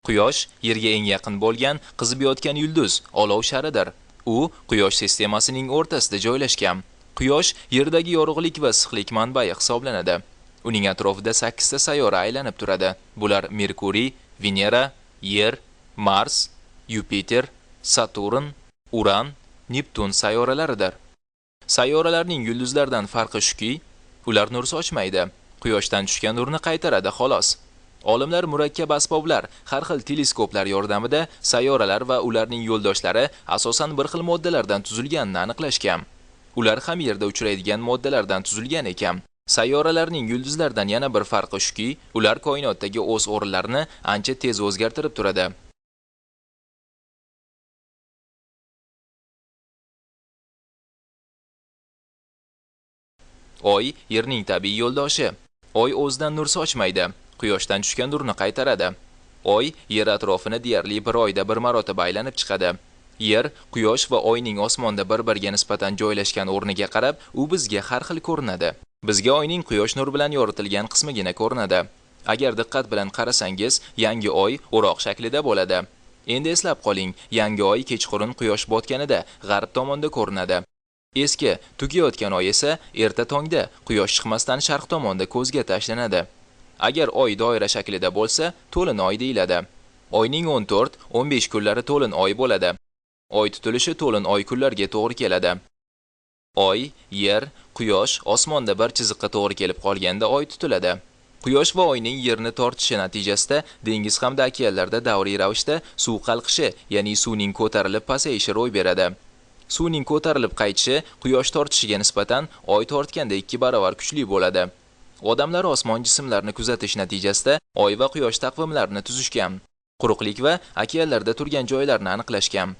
Quyosh Yerga eng yaqin bo'lgan qizib yotgan yulduz, olov sharidir. U Quyosh sistemasining o'rtasida joylashgan. Quyosh Yerdagi yorug'lik va issiqlik manbai hisoblanadi. Uning atrofida 8 ta sayyora aylanib turadi. Bular Merkuriy, Venera, Yer, Mars, Yupiter, Saturn, Uran, Neptun sayyoralaridir. Sayyoralarning yulduzlardan farqi shuki, ular nur sochmaydi. Quyoshdan tushgan nurni qaytaradi xolos. Olimlar murakkab asboblar, har xil teleskoplar yordamida sayyoralar va ularning yo'ldoshlari asosan bir xil moddalardan tuzilganini aniqlashgan. Ular ham Yerda uchraydigan moddalardan tuzilgan ekan. Sayyoralarning yulduzlardan yana bir farqi shuki, ular koinotdagi o'z o'rinlarini ancha tez o'zgartirib turadi. Oy Yerning tabiiy yo'ldoshi. Oy o'zidan nur sochmaydi. Quyoshdan tushgan nurni qaytaradi. Oy Yer atrofini deyarli bir oyda bir marotaba aylanib chiqadi. Yer, Quyosh va Oyning osmonda bir-biriga nisbatan joylashgan o'rniga qarab, u bizga har xil ko'rinadi. Bizga Oyning Quyosh nur bilan yoritilgan qismigina ko'rinadi. Agar diqqat bilan qarasangiz, yangi Oy o'roq shaklida bo'ladi. Endi eslab qoling, yangi Oy kechqurun Quyosh botganida g'arb tomonda ko'rinadi. Eski, tugayotgan Oy esa erta tongda Quyosh chiqmasdan sharq tomonda ko'zga tashlanadi. Agar Oy doira shaklida bo'lsa, to'lin Oy deyiladi. Oyning 14-15 kunlari to'lin Oy bo'ladi. Oy tutilishi to'lin Oy kunlarga to'g'ri keladi. Oy, Yer, Quyosh osmonda bir chiziqqa to'g'ri kelib qolganda Oy tutiladi. Quyosh va Oyning Yerni tortishi natijasida dengiz hamda okeanlarda davriy ravishda suv qalqishi, ya'ni suvning ko'tarilib pasayishi ro'y beradi. Suvning ko'tarilib qaytishi Quyosh tortishiga nisbatan Oy tortganda 2 barobar kuchli bo'ladi. Odamlar osmon jismlarini kuzatish natijasida Oy va Quyosh taqvimlarini tuzishgan. Quruqlik va okeanlarda turgan joylarni aniqlashgan.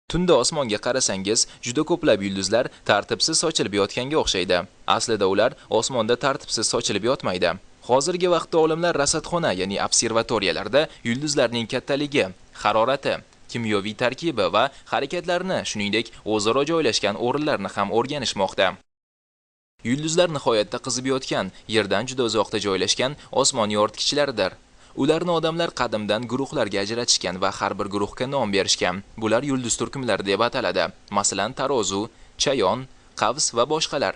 Tunda osmonga qarasangiz, juda ko'plab yulduzlar tartibsiz sochilib yotganga o'xshaydi. Aslida ular osmonda tartibsiz sochilib yotmaydi. Hozirgi vaqtda olimlar rasadxona, ya'ni observatoriyalarda yulduzlarning kattaligi, harorati, kimyoviy tarkibi va harakatlarini, shuningdek, o'zaro joylashgan o'rinlarni ham o'rganishmoqda. Yulduzlar nihoyatda qizib yotgan, Yerdan juda uzoqda joylashgan osmon yoritgichlaridir. Ularni odamlar qadimdan guruhlarga ajratishgan va har bir guruhga nom berishgan. Bular yulduz turkumlari deb ataladi. Masalan, tarozu, chayon, qavs va boshqalar.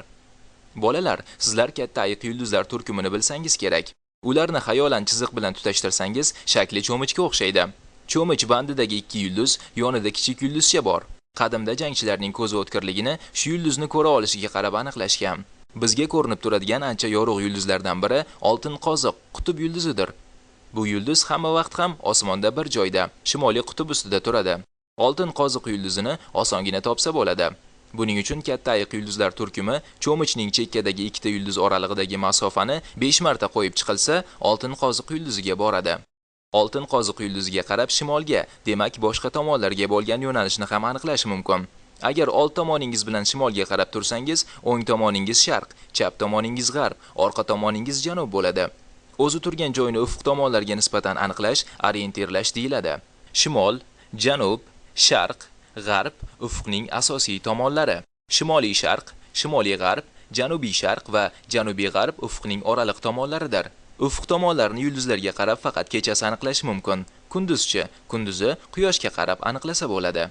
Bolalar, sizlar katta ayiq yulduzlar turkumini bilsangiz kerak. Ularni xayolan chiziq bilan tutashtirsangiz, shakli cho'michga o'xshaydi. Cho'mich bandidagi ikki yulduz, yonida kichik yulduzcha bor. Qadimda jangchilarning ko'zi o'tkirligini shu yulduzni ko'ra olishiga qarab aniqlashgan. Bizga ko'rinib turadigan ancha yorug' yulduzlardan biri oltin qoziq, qutb yulduzidir. Bu yulduz hamma vaqt ham osmonda bir joyda, shimoliy qutb ustida turadi. Oltin qoziq yulduzini osongina topsa bo'ladi. Buning uchun katta ayiq yulduzlar turkumi cho'michning chekkadagi ikkita yulduz oralig'idagi masofani 5 marta qo'yib chiqilsa, oltin qoziq yulduziga boradi. Oltin qoziq yulduziga qarab shimolga, demak boshqa tomonlarga bo'lgan yo'nalishni ham aniqlash mumkin. Agar old tomoningiz bilan shimolga qarab tursangiz, o'ng tomoningiz sharq, chap tomoningiz g'arb, orqa tomoningiz janub bo'ladi. O'zi turgan joyni ufq tomonlarga nisbatan aniqlash, orientirlash deyiladi. Shimol, janub, sharq, g'arb ufqning asosiy tomonlari. Shimoliy sharq, shimoliy g'arb, janubiy sharq va janubiy g'arb ufqning oraliq tomonlaridir. Ufq tomonlarini yulduzlarga qarab faqat kechasi aniqlash mumkin. Kunduzchi, kunduzi Quyoshga qarab aniqlasa bo'ladi.